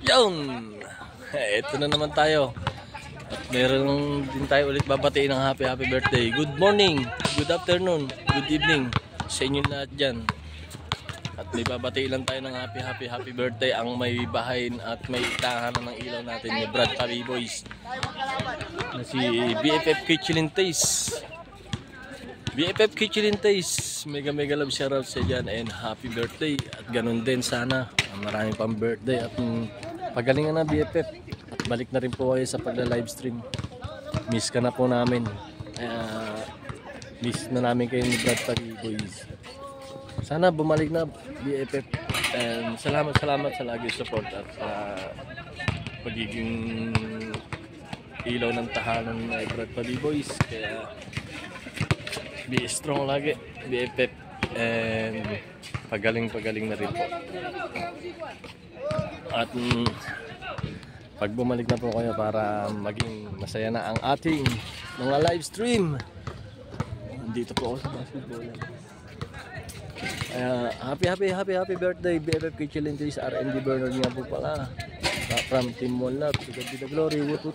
Yun! Ito na naman tayo. At meron din tayo ulit babatiin ng happy birthday. Good morning, good afternoon, good evening sa inyo lahat dyan. At may babatiin lang tayo ng happy birthday ang may bahayin at may tahanan ng ilaw natin ni Brad Pabi Boys na si BFF Kitchen Taste. BFF Kitchen Taste, mega love shoutout sa dyan and happy birthday. At ganun din sana, maraming pang birthday at pagalingan na BFF. At balik na rin po kayo sa pagla-livestream. Miss ka na po namin. Miss na namin kayo ni Brad Pabi Boys. Sana bumalik na BFF. And salamat sa lagi support at pagiging ilaw ng tahanan ng Brad Pabi Boys. Kaya be strong lagi BFF and pagaling na rin po. At pag bumalik na po kayo para maging masaya na ang ating mga live stream. Dito po ako sa basketball. Happy birthday BFF Kitchen Taste RND Bernard nga po pala from Team One Love to God be the glory. Wut.